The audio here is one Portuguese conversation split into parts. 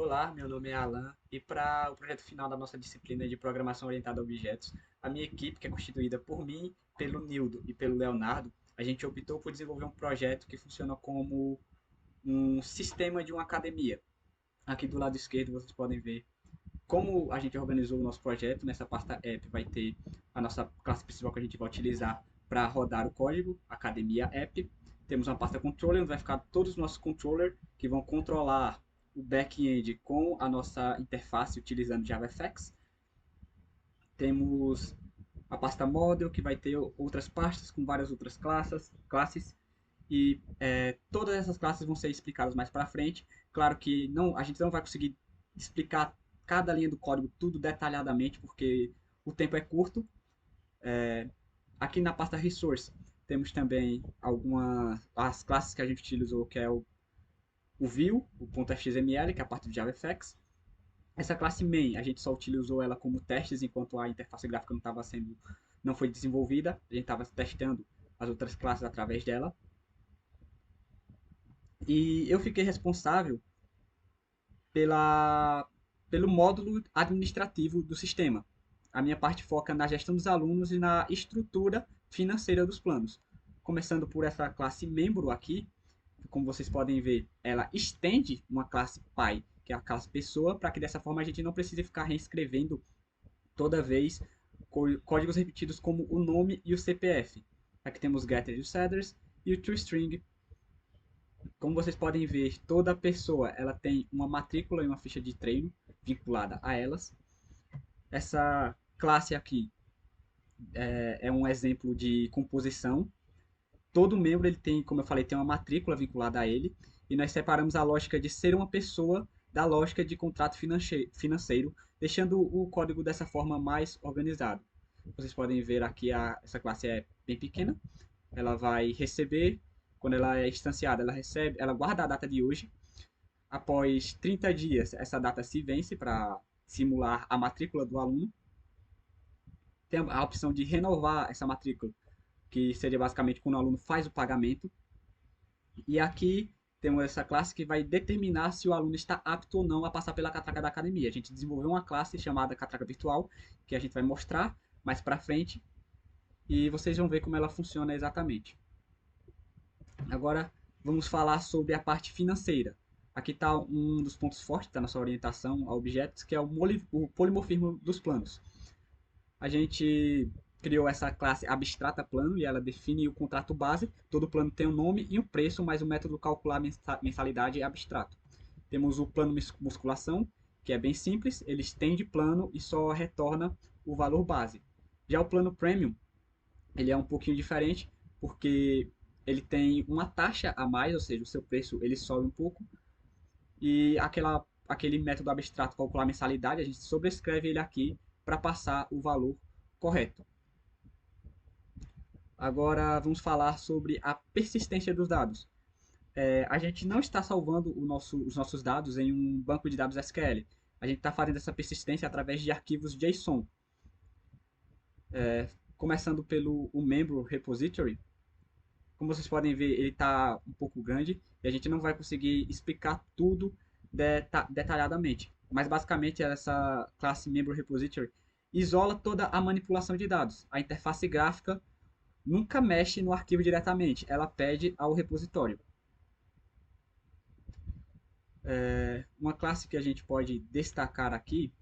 Olá, meu nome é Alan e para o projeto final da nossa disciplina de Programação Orientada a Objetos, a minha equipe, que é constituída por mim, pelo Nildo e pelo Leonardo, a gente optou por desenvolver um projeto que funciona como um sistema de uma academia. Aqui do lado esquerdo vocês podem ver como a gente organizou o nosso projeto. Nessa pasta app vai ter a nossa classe principal que a gente vai utilizar para rodar o código, Academia App. Temos uma pasta controller, onde vai ficar todos os nossos controllers que vão controlar o back-end com a nossa interface utilizando JavaFX. Temos a pasta model, que vai ter outras pastas com várias outras classes e todas essas classes vão ser explicadas mais para frente. Claro que não, a gente não vai conseguir explicar cada linha do código tudo detalhadamente, porque o tempo é curto. Aqui na pasta resource temos também algumas as classes que a gente utilizou, que é o view, o .xml, que é a parte do JavaFX. Essa classe main, a gente só utilizou ela como testes, enquanto a interface gráfica não foi desenvolvida. A gente estava testando as outras classes através dela. E eu fiquei responsável pela, pelo módulo administrativo do sistema. A minha parte foca na gestão dos alunos e na estrutura financeira dos planos. Começando por essa classe membro aqui, como vocês podem ver, ela estende uma classe pai, que é a classe pessoa, para que dessa forma a gente não precise ficar reescrevendo toda vez códigos repetidos como o nome e o CPF. Aqui temos o getter e o setters e o toString. Como vocês podem ver, toda pessoa ela tem uma matrícula e uma ficha de treino vinculada a elas. Essa classe aqui é um exemplo de composição. Todo membro ele tem, como eu falei, tem uma matrícula vinculada a ele, e nós separamos a lógica de ser uma pessoa da lógica de contrato financeiro, deixando o código dessa forma mais organizado. Vocês podem ver aqui essa classe é bem pequena, ela vai receber, quando ela é instanciada, ela guarda a data de hoje. Após 30 dias, essa data se vence para simular a matrícula do aluno. Tem a opção de renovar essa matrícula, que seria basicamente quando o aluno faz o pagamento. E aqui temos essa classe que vai determinar se o aluno está apto ou não a passar pela catraca da academia. A gente desenvolveu uma classe chamada catraca virtual, que a gente vai mostrar mais para frente, e vocês vão ver como ela funciona exatamente. Agora vamos falar sobre a parte financeira. Aqui está um dos pontos fortes da nossa orientação a objetos, que é o polimorfismo dos planos. A gente criou essa classe abstrata plano e ela define o contrato base. Todo plano tem um nome e um preço, mas o método calcular mensalidade é abstrato. Temos o plano musculação, que é bem simples, ele estende plano e só retorna o valor base. Já o plano premium, ele é um pouquinho diferente, porque ele tem uma taxa a mais, ou seja, o seu preço ele sobe um pouco, e aquele método abstrato calcular mensalidade, a gente sobrescreve ele aqui para passar o valor correto. Agora vamos falar sobre a persistência dos dados. A gente não está salvando os nossos dados em um banco de dados SQL. A gente está fazendo essa persistência através de arquivos JSON. Começando pelo o membro repository. Como vocês podem ver, ele está um pouco grande e a gente não vai conseguir explicar tudo detalhadamente. Mas basicamente essa classe membro repository isola toda a manipulação de dados. A interface gráfica nunca mexe no arquivo diretamente, ela pede ao repositório. Uma classe que a gente pode destacar aqui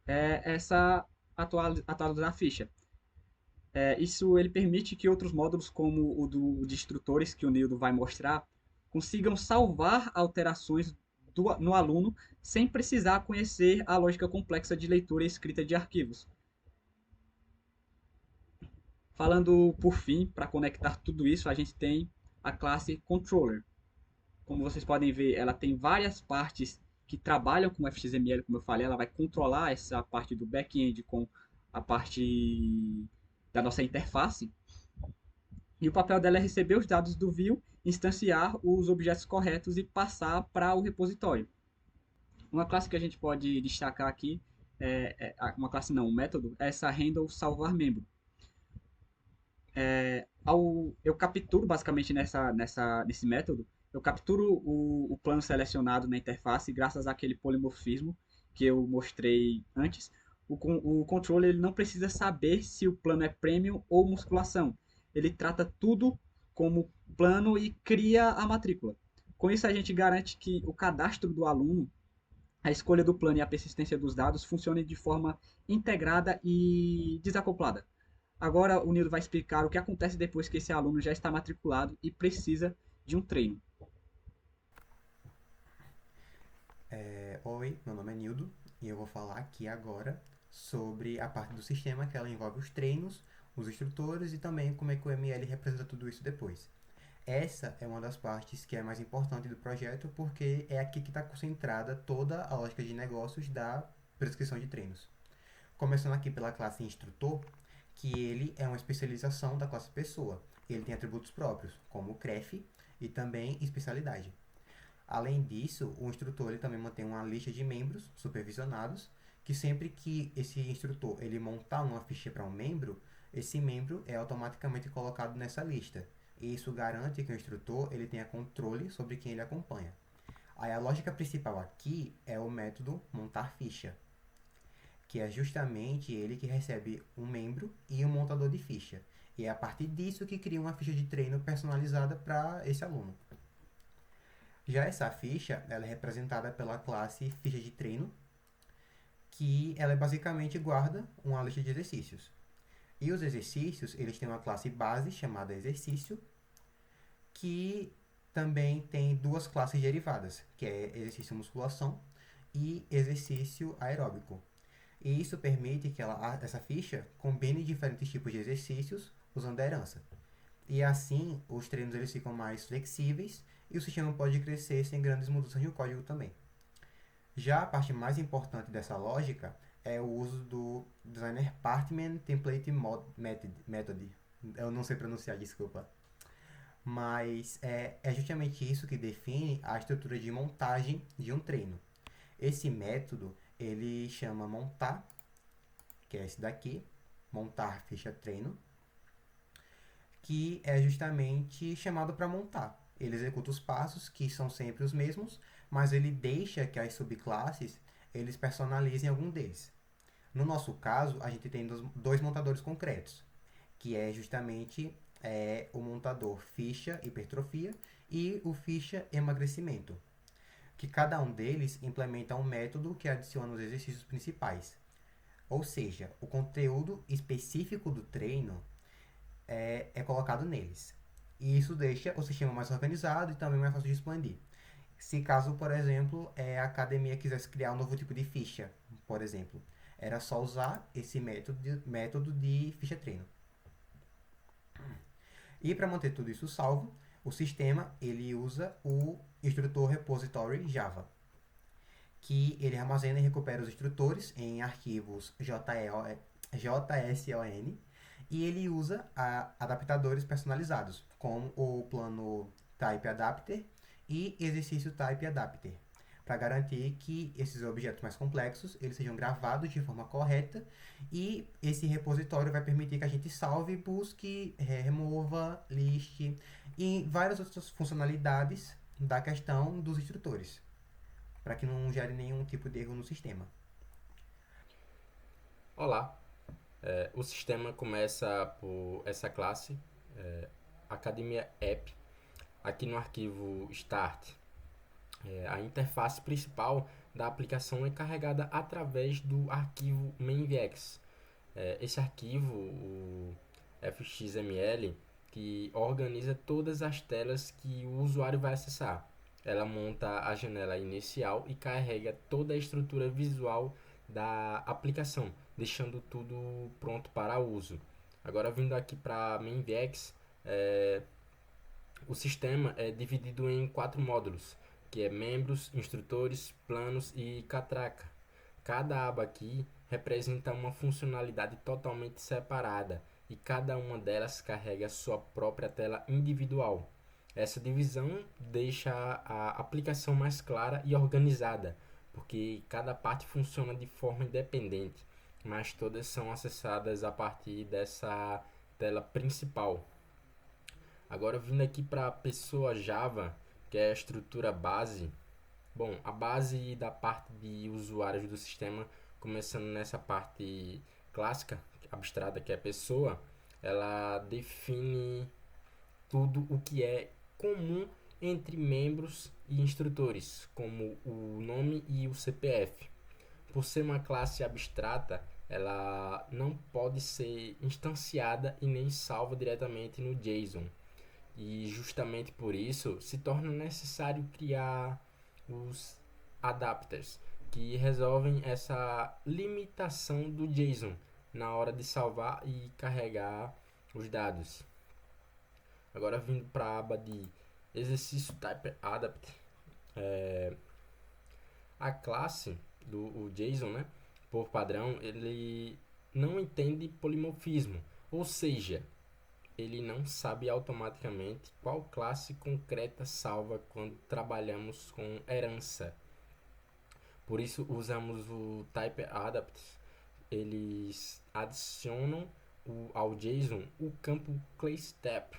é essa atualizar ficha. Isso ele permite que outros módulos, como o de instrutores, que o Nildo vai mostrar, consigam salvar alterações no aluno sem precisar conhecer a lógica complexa de leitura e escrita de arquivos. Falando por fim, para conectar tudo isso, a gente tem a classe Controller. Como vocês podem ver, ela tem várias partes que trabalham com XML, como eu falei, ela vai controlar essa parte do back-end com a parte da nossa interface. E o papel dela é receber os dados do view, instanciar os objetos corretos e passar para o repositório. Uma classe que a gente pode destacar aqui, uma classe não, um método, é essa handle salvar membro. Eu capturo basicamente nesse método, Eu capturo o plano selecionado na interface graças àquele polimorfismo que eu mostrei antes. O controller ele não precisa saber se o plano é premium ou musculação. Ele trata tudo como plano e cria a matrícula. Com isso, a gente garante que o cadastro do aluno, a escolha do plano e a persistência dos dados funcionem de forma integrada e desacoplada. Agora, o Nildo vai explicar o que acontece depois que esse aluno já está matriculado e precisa de um treino. Oi, meu nome é Nildo e eu vou falar aqui agora sobre a parte do sistema que ela envolve os treinos, os instrutores e também como é que o ML representa tudo isso depois. Essa é uma das partes que é mais importante do projeto porque é aqui que está concentrada toda a lógica de negócios da prescrição de treinos. Começando aqui pela classe instrutor, que ele é uma especialização da classe pessoa. Ele tem atributos próprios, como CREF e também especialidade. Além disso, o instrutor ele também mantém uma lista de membros supervisionados, que sempre que esse instrutor ele montar uma ficha para um membro, esse membro é automaticamente colocado nessa lista. E isso garante que o instrutor ele tenha controle sobre quem ele acompanha. Aí a lógica principal aqui é o método montar ficha, que é justamente ele que recebe um membro e um montador de ficha. E é a partir disso que cria uma ficha de treino personalizada para esse aluno. Já essa ficha ela é representada pela classe ficha de treino, que ela basicamente guarda uma lista de exercícios. E os exercícios, eles têm uma classe base chamada exercício, que também tem duas classes derivadas, que é exercício musculação e exercício aeróbico. E isso permite que essa ficha combine diferentes tipos de exercícios usando a herança. E assim, os treinos eles ficam mais flexíveis e o sistema pode crescer sem grandes mudanças no código também. Já a parte mais importante dessa lógica é o uso do Designer Partment Template Method. Eu não sei pronunciar, desculpa. Mas é justamente isso que define a estrutura de montagem de um treino. Esse método ele chama montar, que é esse daqui, montar ficha treino, que é justamente chamado para montar. Ele executa os passos, que são sempre os mesmos, mas ele deixa que as subclasses eles personalizem algum deles. No nosso caso, a gente tem dois montadores concretos, que é justamente o montador ficha hipertrofia e o ficha emagrecimento, que cada um deles implementa um método que adiciona os exercícios principais. Ou seja, o conteúdo específico do treino é colocado neles. E isso deixa o sistema mais organizado e também mais fácil de expandir. Se caso, por exemplo, a academia quisesse criar um novo tipo de ficha, por exemplo, era só usar esse método de ficha treino. E para manter tudo isso salvo, o sistema ele usa o instrutor repository Java, que ele armazena e recupera os instrutores em arquivos JSON e ele usa adaptadores personalizados, como o plano Type Adapter e exercício Type Adapter, para garantir que esses objetos mais complexos eles sejam gravados de forma correta e esse repositório vai permitir que a gente salve, busque, remova, liste e várias outras funcionalidades da questão dos instrutores, para que não gere nenhum tipo de erro no sistema. Olá, o sistema começa por essa classe, Academia App, aqui no arquivo Start. A interface principal da aplicação é carregada através do arquivo mainVX. Esse arquivo, o fxml, que organiza todas as telas que o usuário vai acessar. Ela monta a janela inicial e carrega toda a estrutura visual da aplicação, deixando tudo pronto para uso. Agora, vindo aqui para mainVX, o sistema é dividido em 4 módulos, que é membros, instrutores, planos e catraca. Cada aba aqui representa uma funcionalidade totalmente separada e cada uma delas carrega sua própria tela individual. Essa divisão deixa a aplicação mais clara e organizada, porque cada parte funciona de forma independente, mas todas são acessadas a partir dessa tela principal. Agora, vindo aqui para a pessoa Java, que é a estrutura base. Bom, a base da parte de usuários do sistema, começando nessa parte clássica, abstrata, que é a pessoa, ela define tudo o que é comum entre membros e instrutores, como o nome e o CPF. Por ser uma classe abstrata, ela não pode ser instanciada e nem salva diretamente no JSON. E justamente por isso se torna necessário criar os adapters, que resolvem essa limitação do JSON na hora de salvar e carregar os dados. Agora vindo para a aba de exercício Type Adapt, a classe do o JSON, né, por padrão, ele não entende polimorfismo, ou seja, ele não sabe automaticamente qual classe concreta salva quando trabalhamos com herança. Por isso usamos o Type Adapt. Eles adicionam ao JSON o campo ClayStep,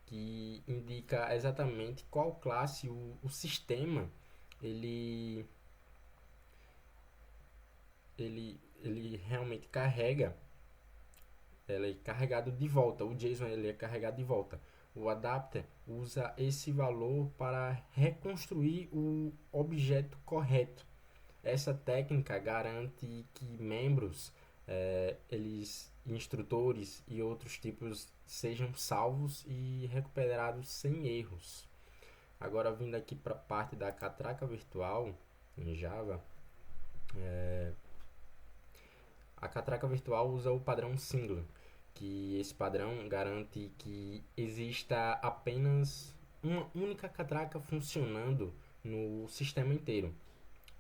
que indica exatamente qual classe o sistema ele, ele realmente carrega. Ele é carregado de volta, o JSON ele é carregado de volta. O adapter usa esse valor para reconstruir o objeto correto. Essa técnica garante que membros, instrutores e outros tipos sejam salvos e recuperados sem erros. Agora vindo aqui para a parte da catraca virtual em Java, a catraca virtual usa o padrão singular, que esse padrão garante que exista apenas uma única catraca funcionando no sistema inteiro.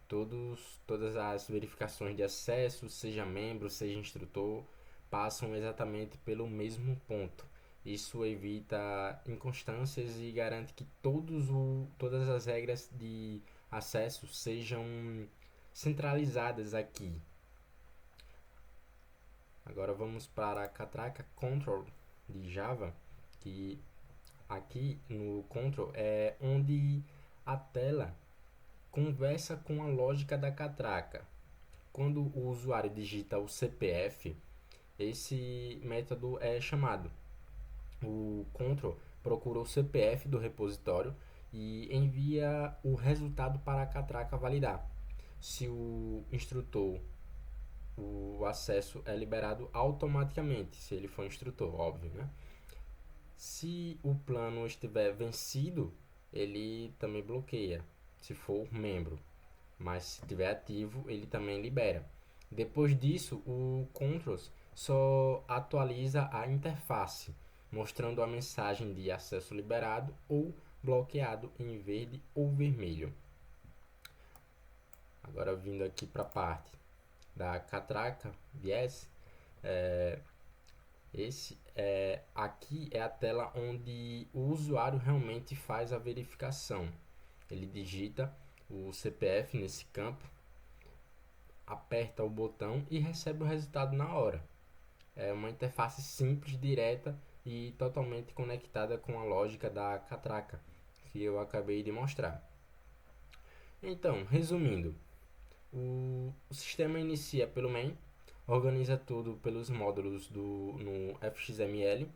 Todas as verificações de acesso, seja membro, seja instrutor, passam exatamente pelo mesmo ponto. Isso evita inconstâncias e garante que todas as regras de acesso sejam centralizadas aqui. Agora vamos para a catraca control de Java, que aqui no control é onde a tela conversa com a lógica da catraca. Quando o usuário digita o CPF, esse método é chamado. O control procura o CPF do repositório e envia o resultado para a catraca validar. Se o instrutor, o acesso é liberado automaticamente, se ele for instrutor, óbvio, né? Se o plano estiver vencido, ele também bloqueia, se for membro. Mas se estiver ativo, ele também libera. Depois disso, o Controls só atualiza a interface, mostrando a mensagem de acesso liberado ou bloqueado em verde ou vermelho. Agora vindo aqui para a parte da catraca viés, aqui é a tela onde o usuário realmente faz a verificação. Ele digita o CPF nesse campo, aperta o botão e recebe o resultado na hora. É uma interface simples, direta e totalmente conectada com a lógica da catraca que eu acabei de mostrar. Então, resumindo, o sistema inicia pelo main, organiza tudo pelos módulos no FXML,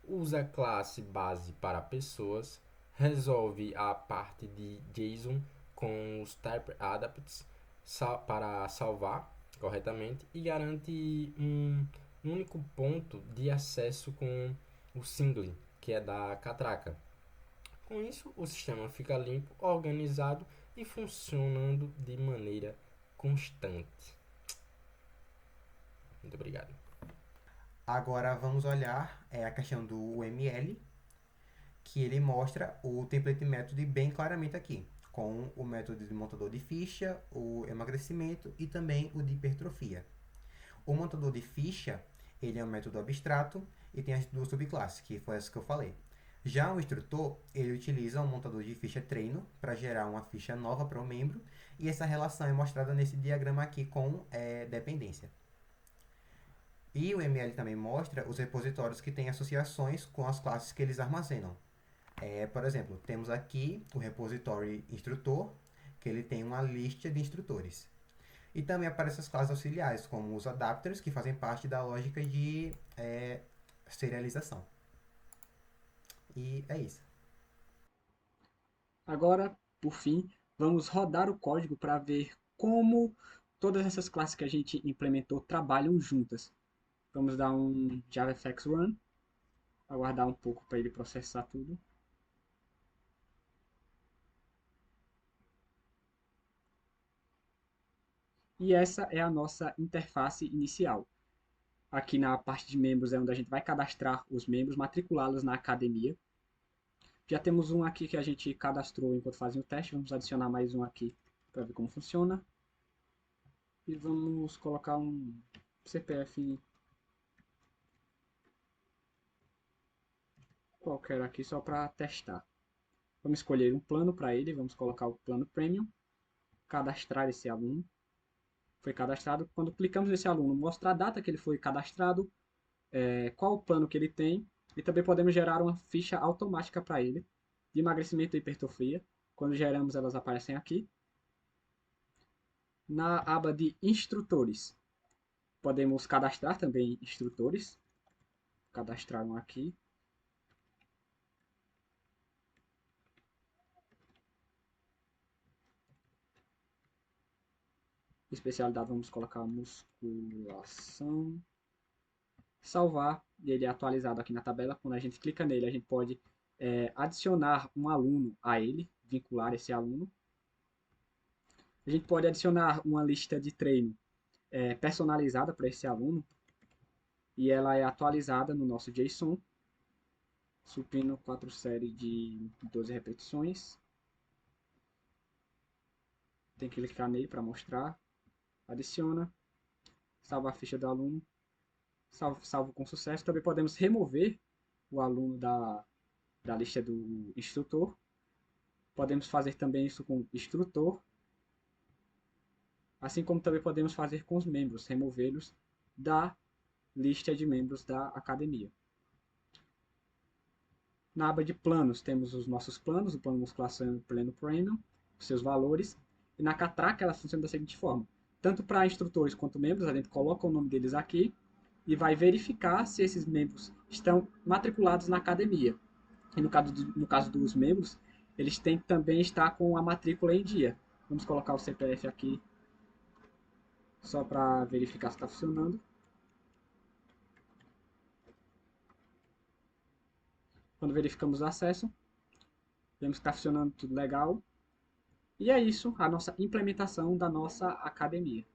usa a classe base para pessoas, resolve a parte de JSON com os type adapts para salvar corretamente e garante um único ponto de acesso com o single, que é da catraca. Com isso, o sistema fica limpo, organizado e funcionando de maneira constante. Muito obrigado. Agora vamos olhar a questão do UML, que ele mostra o template método bem claramente aqui, com o método de montador de ficha, o emagrecimento e também o de hipertrofia. O montador de ficha, ele é um método abstrato e tem as duas subclasses, que foi essa que eu falei. Já o instrutor, ele utiliza um montador de ficha treino para gerar uma ficha nova para o membro, e essa relação é mostrada nesse diagrama aqui com dependência. E o ML também mostra os repositórios que têm associações com as classes que eles armazenam. Por exemplo, temos aqui o repositório instrutor, que ele tem uma lista de instrutores. E também aparecem as classes auxiliares, como os adapters, que fazem parte da lógica de serialização. E é isso. Agora, por fim, vamos rodar o código para ver como todas essas classes que a gente implementou trabalham juntas. Vamos dar um JavaFX Run, aguardar um pouco para ele processar tudo. E essa é a nossa interface inicial. Aqui na parte de membros é onde a gente vai cadastrar os membros, matriculá-los na academia. Já temos um aqui que a gente cadastrou enquanto fazia o teste. Vamos adicionar mais um aqui para ver como funciona. E vamos colocar um CPF qualquer aqui só para testar. Vamos escolher um plano para ele. Vamos colocar o plano Premium. Cadastrar esse aluno. Foi cadastrado. Quando clicamos nesse aluno, mostra a data que ele foi cadastrado, qual o plano que ele tem, e também podemos gerar uma ficha automática para ele de emagrecimento e hipertrofia. Quando geramos, elas aparecem aqui. Na aba de instrutores, podemos cadastrar também instrutores. Cadastrar um aqui. Especialidade, vamos colocar musculação. Salvar, e ele é atualizado aqui na tabela. Quando a gente clica nele, a gente pode adicionar um aluno a ele, vincular esse aluno. A gente pode adicionar uma lista de treino personalizada para esse aluno, e ela é atualizada no nosso JSON, supino 4 séries de 12 repetições. Tem que clicar nele para mostrar. Adiciona, salva a ficha do aluno, salvo com sucesso. Também podemos remover o aluno da lista do instrutor. Podemos fazer também isso com o instrutor, assim como também podemos fazer com os membros, removê-los da lista de membros da academia. Na aba de planos temos os nossos planos, o plano musculação e o plano premium, os seus valores. E na catraca ela funciona da seguinte forma: tanto para instrutores quanto membros, a gente coloca o nome deles aqui e vai verificar se esses membros estão matriculados na academia. E no caso dos membros, eles têm que também estar com a matrícula em dia. Vamos colocar o CPF aqui só para verificar se está funcionando. Quando verificamos o acesso, vemos que está funcionando tudo legal. E é isso, a nossa implementação da nossa academia.